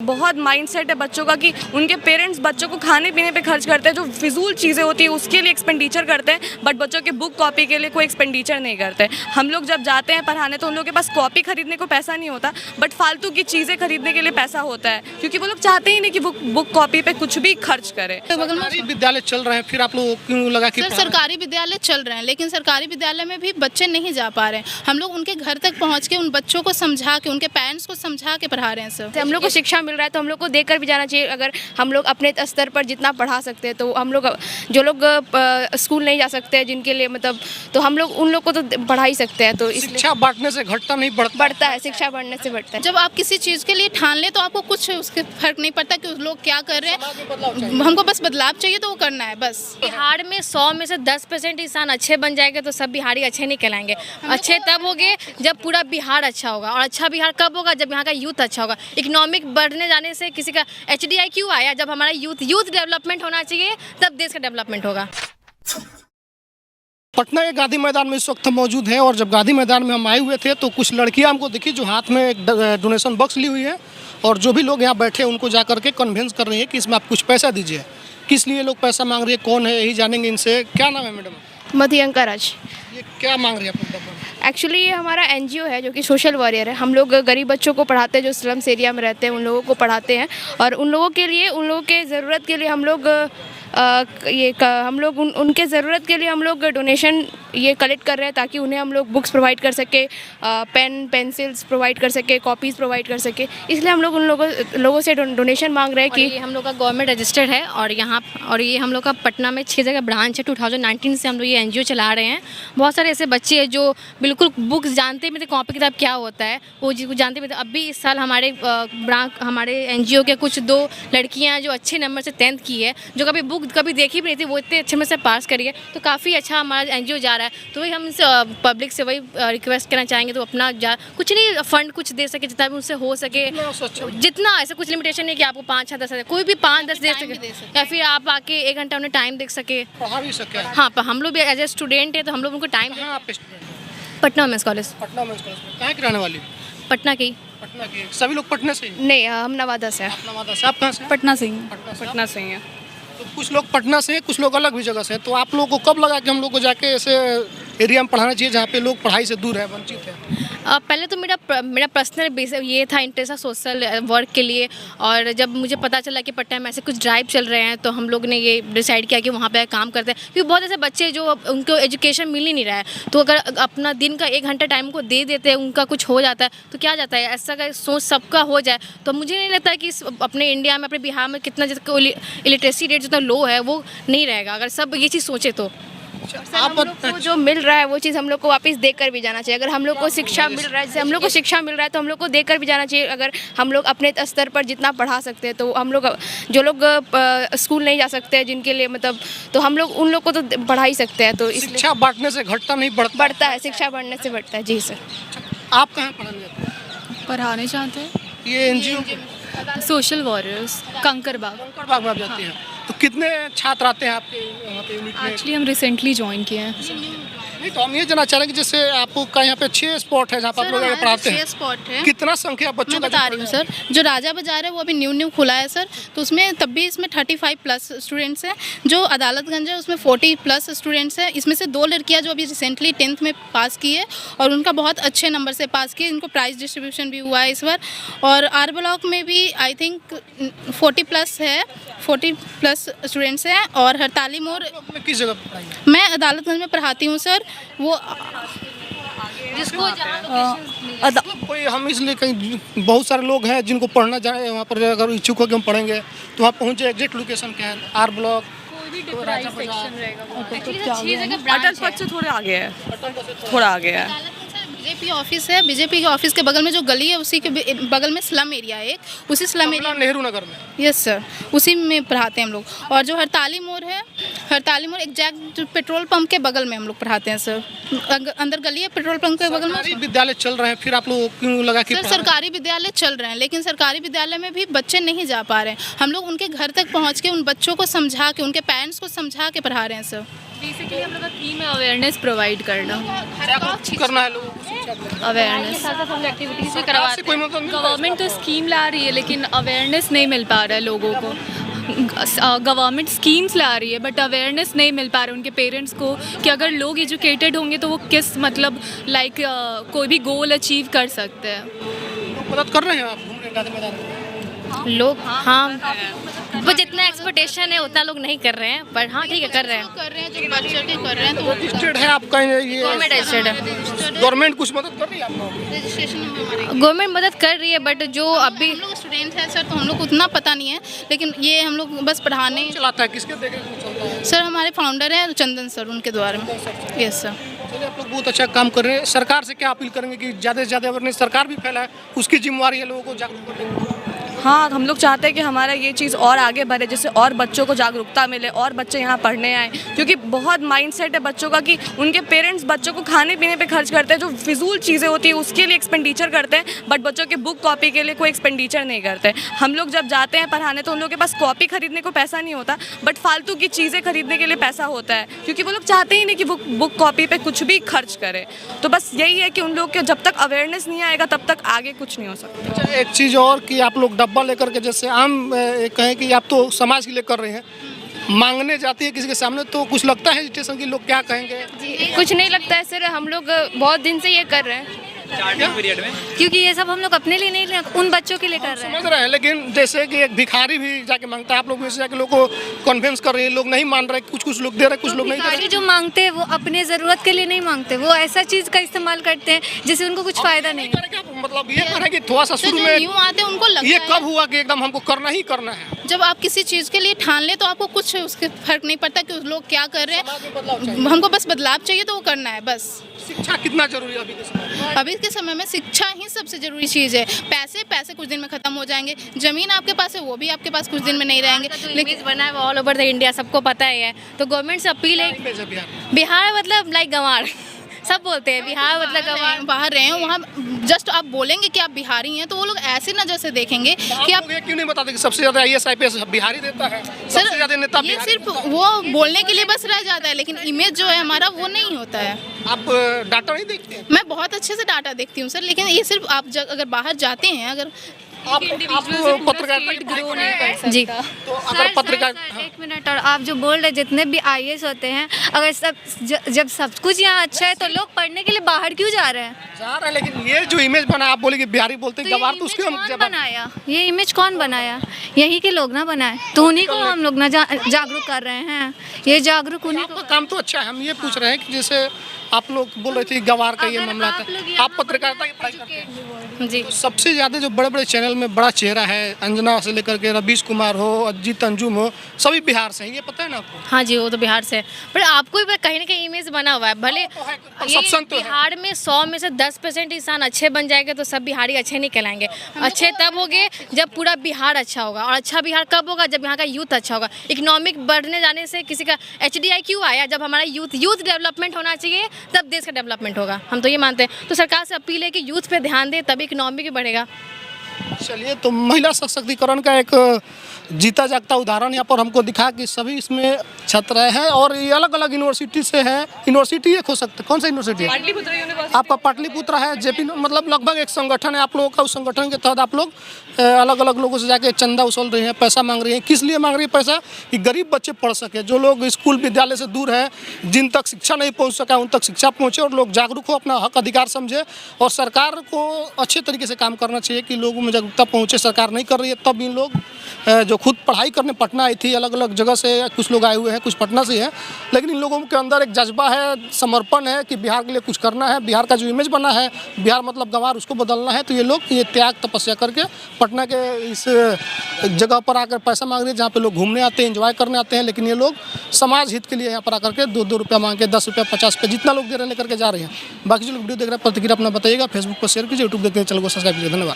बहुत माइंडसेट है बच्चों का कि उनके पेरेंट्स बच्चों को खाने पीने पे खर्च करते हैं, जो फिजूल चीज़ें होती है उसके लिए एक्सपेंडिचर करते हैं, बट बच्चों के बुक कॉपी के लिए कोई एक्सपेंडिचर नहीं करते। हम लोग जब जाते हैं पढ़ाने तो उन लोगों के पास कॉपी खरीदने को पैसा नहीं होता, बट फालतू की चीज़ें खरीदने के लिए पैसा होता है, क्योंकि वो लोग चाहते ही नहीं कि बुक कॉपी पे कुछ भी खर्च करें। सरकारी विद्यालय चल रहे हैं, फिर आप लोग क्यों लगा कि सर सरकारी विद्यालय चल रहे हैं, लेकिन सरकारी विद्यालय में भी बच्चे नहीं जा पा रहे हैं। हम लोग उनके घर तक पहुंच के उन बच्चों को समझा के, उनके पेरेंट्स को समझा के पढ़ा रहे हैं सर। हम लोग को शिक्षा मिल रहा है तो हम लोग को देकर भी जाना चाहिए। अगर हम लोग अपने स्तर पर जितना पढ़ा सकते हैं तो हम लोग, जो लोग स्कूल नहीं जा सकते हैं जिनके लिए मतलब, तो हम लोग उन लोग को तो पढ़ा ही सकते हैं। तो शिक्षा बांटने से घटता नहीं बढ़ता है, शिक्षा बढ़ने से बढ़ता है। जब आप किसी चीज़ के लिए ठान ले तो आपको कुछ उसके फर्क नहीं पड़ता कि लोग क्या कर रहे हैं, हमको बस बदलाव चाहिए तो वो करना है बस। बिहार में 100 में से 10% इंसान अच्छे बन जाएंगे तो सब बिहारी अच्छे नहीं कहलाएंगे। अच्छे तब होंगे जब पूरा बिहार अच्छा होगा, और अच्छा बिहार कब होगा? जब यहाँ का यूथ अच्छा होगा। इकोनॉमिक बढ़ने जाने से किसी का HDI क्यों आया? जब हमारा यूथ डेवलपमेंट होना चाहिए तब देश का डेवलपमेंट होगा। पटना के गांधी मैदान में इस वक्त हम मौजूद हैं, और जब गांधी मैदान में हम आए हुए थे तो कुछ लड़कियां हमको दिखी जो हाथ में एक डोनेशन बॉक्स ली हुई है, और जो भी लोग यहाँ बैठे हैं उनको जा करके कन्विंस कर रही है कि इसमें आप कुछ पैसा दीजिए। किस लिए लोग पैसा मांग रही है, कौन है, यही जानेंगे इनसे। क्या नाम है मैडम? मधुयंका राज। ये क्या मांग रही है आप? एक्चुअली ये हमारा NGO है जो कि सोशल वॉरियर है। हम लोग गरीब बच्चों को पढ़ाते हैं, जो स्लम्स एरिया में रहते हैं उन लोगों को पढ़ाते हैं, और उन लोगों के लिए, उन लोगों के ज़रूरत के लिए हम लोग उनके ज़रूरत के लिए हम लोग डोनेशन ये कलेक्ट कर रहे हैं, ताकि उन्हें हम लोग बुक्स प्रोवाइड कर सके, पेन पेंसिल्स प्रोवाइड कर सके, कॉपीज़ प्रोवाइड कर सके। इसलिए हम लोग उन लोगों से डोनेशन मांग रहे हैं कि ये हम लोग का गवर्नमेंट रजिस्टर्ड है, और ये हम लोग का पटना में 6 जगह ब्रांच है। 2019 से हम लोग ये NGO चला रहे हैं। बहुत सारे ऐसे बच्चे हैं जो बिल्कुल बुक्स जानते भी थे, कॉपी किताब क्या होता है वो चीज़ जानते भी थे। अभी इस साल हमारे NGO के कुछ 2 लड़कियाँ हैं जो अच्छे नंबर से 10th की है, जो कभी बुक कभी देखी भी नहीं थी, वो इतने अच्छे में से पास करी है। तो काफ़ी अच्छा हमारा NGO जा रहा है। तो वही हम इनसे पब्लिक से वही रिक्वेस्ट करना चाहेंगे, तो अपना कुछ नहीं, फंड कुछ दे सके जितना भी उनसे हो सके, जितना। ऐसा कुछ लिमिटेशन नहीं कि आपको 5 या 10 हज़ार, कोई भी 5-10 दे सके, या फिर आप आके 1 घंटा उन्हें टाइम दे सके। हाँ, हम लोग भी एज ए स्टूडेंट है तो हम लोग उनको time. Patna women's college. Patna women's college में कहाँ की रहने वाली? पटना की। पटना की। सभी लोग पटना से? नहीं, हम नवादा से हैं। नवादा से। आप कहाँ से? पटना से ही है। तो कुछ लोग पटना से हैं, कुछ लोग अलग भी जगह से हैं। तो आप लोगों को कब लगा कि हम लोग को जाके ऐसे एरिया में पढ़ाना चाहिए जहाँ पे लोग पढ़ाई से दूर है, वंचित है? पहले तो मेरा पर्सनल बेस ये था, इंटरेस्ट था सोशल वर्क के लिए। और जब मुझे पता चला कि पटना में ऐसे कुछ ड्राइव चल रहे हैं तो हम लोग ने ये डिसाइड किया कि वहाँ पे काम करते हैं, क्योंकि बहुत ऐसे बच्चे जो उनको एजुकेशन मिल ही नहीं रहा है, तो अगर अपना दिन का 1 घंटा टाइम को दे देते हैं, उनका कुछ हो जाता है तो क्या जाता है। ऐसा अगर सोच सबका हो जाए तो मुझे नहीं लगता कि अपने इंडिया में, अपने बिहार में कितना इलिटरेसी रेट जितना लो है वो नहीं रहेगा, अगर सब ये चीज़ सोचे तो। हम लोग को जो मिल रहा है वो चीज़ हम लोग को वापस देकर भी जाना चाहिए। अगर हम लोग को शिक्षा मिल रहा है, जैसे हम लोग को शिक्षा मिल रहा है तो हम लोग को देकर भी जाना चाहिए। अगर हम लोग अपने स्तर पर जितना पढ़ा सकते हैं तो हम लोग, जो लोग स्कूल नहीं जा सकते हैं जिनके लिए मतलब, तो हम लोग उन लोग को तो पढ़ा ही सकते हैं। तो शिक्षा बांटने से घटता नहीं बढ़ता है, शिक्षा बढ़ने से बढ़ता है। जी सर। आप कहाँ पढ़ाने चाहते हैं? ये NGO सोशल वॉरियर्स, कंकरबाग में आप जाती हैं। तो कितने छात्र आते हैं आपके वहाँ पे यूनिट में? एक्चुअली हम रिसेंटली ज्वाइन किए हैं। नहीं, तो हम ये जानना चाह रहे हैं कि जैसे आपका यहाँ पे 6 स्पॉट है जहाँ पर आप लोग पढ़ाते हैं। 6 स्पॉट है। कितना संख्या बच्चों मैं बता रही हूँ सर, जो राजा बाजार है वो अभी न्यू खुला है सर, तो उसमें तब भी इसमें 35+ स्टूडेंट्स हैं। जो अदालतगंज है उसमें 40+ स्टूडेंट्स हैं। इसमें से 2 लड़कियाँ जो अभी रिसेंटली 10th में पास की है, और उनका बहुत अच्छे नंबर से पास किए, इनको प्राइज़ डिस्ट्रीब्यूशन भी हुआ है इस बार। और R ब्लॉक में भी आई थिंक 40+ है, 40+ स्टूडेंट्स हैं। और हड़ताली मोड़ किस जगह पढ़ाई? मैं अदालतगंज में पढ़ाती हूँ सर। वो जिसको कोई हम इसलिए कहीं बहुत सारे लोग हैं जिनको पढ़ना जाए, वहाँ पर अगर इच्छुक हो कि हम पढ़ेंगे तो वहाँ पहुँचे। एग्जैक्ट लोकेशन क्या है? R ब्लॉक, अटल पथ से थोड़ा आगे है। बीजेपी ऑफिस है, बीजेपी के ऑफिस के बगल में जो गली है उसी के बगल में स्लम एरिया है एक, उसी स्लम एरिया, नेहरू नगर में। यस सर, उसी में पढ़ाते हैं हम लोग। और जो हड़ताली मोड़ है, हड़ताली मोड़ एग्जैक्ट पेट्रोल पंप के बगल में हम लोग पढ़ाते हैं सर। अंदर गली है पेट्रोल पंप के बगल में। विद्यालय चल रहे हैं, फिर आप लोग क्यों लगा कि सर सरकारी विद्यालय चल रहे हैं, लेकिन सरकारी विद्यालय में भी बच्चे नहीं जा पा रहे हैं। हम लोग उनके घर तक पहुँच के उन बच्चों को समझा के, उनके पेरेंट्स को समझा के पढ़ा रहे हैं सर। बेसिकली हम लोग का थीम है अवेयरनेस प्रोवाइड करना। करना है लोगों को। अवेयरनेस एक्टिविटीज़ भी सरकार से करवाते कोई मतलब नहीं गवर्नमेंट तो स्कीम ला रही है लेकिन अवेयरनेस नहीं मिल पा रहा है लोगों को। गवर्नमेंट स्कीम्स ला रही है बट अवेयरनेस नहीं मिल पा रहा है उनके पेरेंट्स को कि अगर लोग एजुकेटेड होंगे तो वो किस मतलब लाइक कोई भी गोल अचीव कर सकते हैं। लोग मदद कर रहे हैं आप घूम रहे हैं गांधी मैदान में? लोग हाँ वो जितना एक्सपेक्टेशन है उतना लोग नहीं कर रहे हैं पर हाँ ठीक है कर रहे हैं। कर रहे हैं जो बढ़ चढ़ के कर रहे हैं तो वो रजिस्टर्ड है आपका ये गवर्नमेंट रजिस्टर्ड है। गवर्नमेंट कुछ मदद कर रही है आप लोगों की? रजिस्ट्रेशन में हमारे गवर्नमेंट मदद कर रही है बट जो अभी हम लोग स्टूडेंट हैं सर तो हम लोग को उतना पता नहीं है लेकिन ये हम लोग बस पढ़ाने चलाता है किसके देख रेख में चलता है? सर हमारे फाउंडर हैं चंदन सर उनके द्वारा में। Yes sir. चलिए आप लोग बहुत अच्छा काम कर रहे हैं। सरकार से क्या अपील करेंगे कि ज़्यादा से ज़्यादा अवेयरनेस सरकार भी फैलाए, उसकी जिम्मेवारी है लोगों को जागरूक करने। हाँ, हम लोग चाहते हैं कि हमारा ये चीज़ और आगे बढ़े, जिससे और बच्चों को जागरूकता मिले और बच्चे यहाँ पढ़ने आए, क्योंकि बहुत माइंडसेट है बच्चों का कि उनके पेरेंट्स बच्चों को खाने पीने पे खर्च करते हैं, जो फिजूल चीज़ें होती है उसके लिए एक्सपेंडिचर करते हैं, बट बच्चों के बुक कॉपी के लिए कोई एक्सपेंडिचर नहीं करते। हम लोग जब जाते हैं पढ़ाने तो उन लोगों के पास कॉपी खरीदने को पैसा नहीं होता, बट फालतू की चीज़ें खरीदने के लिए पैसा होता है, क्योंकि वो लोग चाहते ही नहीं कि वो बुक कॉपी पे कुछ भी खर्च करे। तो बस यही है कि उन लोग के जब तक अवेयरनेस नहीं आएगा तब तक आगे कुछ नहीं हो सकता। अच्छा, एक चीज़ और कि आप लोग डब्बा लेकर के जैसे आम कहें कि आप तो समाज के लिए कर रहे हैं, मांगने जाती है किसी के सामने तो कुछ लगता है स्टेशन की लोग क्या कहेंगे? जी कुछ नहीं लगता है सर, हम लोग बहुत दिन से ये कर रहे हैं पीरियड में क्योंकि ये सब हम लोग अपने लिए नहीं उन बच्चों के लिए कर रहे हैं। समझ रहे हैं, लेकिन जैसे कि एक भिखारी भी जाके मांगता है, आप लोग वैसे जाके लोग को कन्विंस कर रहे हैं, लोग नहीं मान रहे, कुछ लोग दे रहे, कुछ लोग नहीं दे रहे। भिखारी जो मांगते हैं वो अपने ज़रूरत के लिए नहीं मांगते, वो ऐसा चीज़ का इस्तेमाल करते हैं जिससे उनको कुछ फ़ायदा नहीं है। मतलब ये करें कि थोड़ा सा शुरू में यूँ आते हैं उनको लगता ये है कब हुआ कि एकदम हमको करना ही करना है? जब आप किसी चीज़ के लिए ठान ले तो आपको कुछ उसके फर्क नहीं पड़ता कि उस लोग क्या कर रहे समाज में बदलाव हैं, चाहिए। हमको बस बदलाव चाहिए तो वो करना है बस। शिक्षा कितना जरूरी है अभी के समय में? अभी के समय में शिक्षा ही सबसे जरूरी चीज़ है। पैसे कुछ दिन में ख़त्म हो जाएंगे, ज़मीन आपके पास है वो भी आपके पास कुछ दिन में नहीं रहेंगे। लेकिन बना है वो ऑल ओवर द इंडिया, सबको पता ही है। तो गवर्नमेंट से अपील है, इमेज है बिहार में। बिहार मतलब लाइक गंवार सब बोलते हैं बिहार मतलब गंवार। बाहर रहे हैं वहाँ जस्ट आप बोलेंगे कि आप बिहारी हैं तो वो लोग ऐसी नज़र से देखेंगे कि आप लोग ये क्यों नहीं बताते कि सबसे ज्यादा IAS IPS बिहारी देता है, सबसे ज्यादा नेता ये बिहारी सिर्फ देता है। वो बोलने के लिए बस रह जाता है, लेकिन इमेज जो है हमारा वो नहीं होता है। आप डाटा नहीं देखते हैं? मैं बहुत अच्छे से डाटा देखती हूँ सर, लेकिन ये सिर्फ आप अगर बाहर जाते हैं अगर आप पत्रकारिता की पढ़ाई कर रहे हैं, जी तो अगर पत्रकार एक मिनट, और आप जो बोल रहे जितने भी IAS होते हैं, अगर जब सब कुछ यहाँ अच्छा है तो लोग पढ़ने के लिए बाहर क्यों जा रहे हैं? जा रहे हैं, लेकिन ये जो इमेज बना आप बोले कि बिहारी बोलते हैं तो गवार, ये तो उसके इमेज हम कौन जवाब बनाया? ये इमेज कौन बनाया? यही के लोग ना बनाए, तो उन्हीं को हम लोग ना जागरूक कर रहे हैं। ये जागरूक उन्हीं को। आपका काम तो अच्छा है। हम ये पूछ रहे हैं कि जैसे आप लोग बोल रहे थे गवार का ये मामला था, आप पत्रकारिता की पढ़ाई करते हैं, जी तो सबसे ज़्यादा जो बड़े बड़े चैनल में बड़ा चेहरा है, अंजना से लेकर के रवीश कुमार हो, अजीत अंजुम हो, सभी बिहार से हैं, ये पता है ना आपको? हाँ जी, वो तो बिहार से है, पर आपको भी कहीं ना कहीं इमेज बना हुआ है। भले परसेप्शन तो है। बिहार में 100 में से 10% इंसान अच्छे बन जाएंगे तो सब बिहारी अच्छे नहीं कहलाएंगे। अच्छे तब होंगे जब पूरा बिहार अच्छा होगा, और अच्छा बिहार कब होगा? जब यहाँ का यूथ अच्छा होगा। इकोनॉमिक बढ़ने जाने से किसी का HDI क्यों आया? जब हमारा यूथ डेवलपमेंट होना चाहिए तब देश का डेवलपमेंट होगा, हम तो ये मानते हैं। तो सरकार से अपील है कि यूथ पे ध्यान दे, तभी इकोनॉमी भी बढ़ेगा। चलिए, तो महिला सशक्तिकरण का एक जीता जागता उदाहरण यहाँ पर हमको दिखा कि सभी इसमें छात्र हैं, और ये अलग अलग यूनिवर्सिटी से है। यूनिवर्सिटी एक हो सकता है, कौन सा यूनिवर्सिटी है? पाटलिपुत्र यूनिवर्सिटी। आपका पाटलिपुत्र है, JP, मतलब लगभग एक संगठन है आप लोगों का। उस संगठन के तहत आप लोग अलग अलग लोगों से जाके चंदा उछल रहे हैं, पैसा मांग रहे हैं। किस लिए मांग रही है पैसा? कि गरीब बच्चे पढ़ सके, जो लोग स्कूल विद्यालय से दूर है, जिन तक शिक्षा नहीं पहुँच सका, उन तक शिक्षा पहुँचे और लोग जागरूक हो, अपना हक अधिकार समझे। और सरकार को अच्छे तरीके से काम करना चाहिए कि लोगों में जागरूकता पहुँचे। सरकार नहीं कर रही है, तब इन लोग जो खुद पढ़ाई करने पटना आई थी, अलग अलग जगह से कुछ लोग आए हुए हैं, कुछ पटना से है, लेकिन इन लोगों के अंदर एक जज्बा है, समर्पण है कि बिहार के लिए कुछ करना है। बिहार का जो इमेज बना है, बिहार मतलब गंवार, उसको बदलना है। तो ये लोग ये त्याग तपस्या करके पटना के इस जगह पर आकर पैसा मांग रहे हैं, जहाँ पे लोग घूमने आते हैं, एंजॉय करने आते हैं, लेकिन ये लोग समाज हित के लिए यहाँ पर आकर के 2-2 रुपया मांग के, 10 रुपया, 50 रुपया, जितना लोग दे रहे हैं लेकर के जा रहे हैं। बाकी जो लोग वीडियो देख रहे हैं प्रतिक्रिया अपना बताइएगा, फेसबुक पर शेयर कीजिए, यूट्यूब देखते हैं, चैनल को सब्सक्राइब कीजिए। धन्यवाद।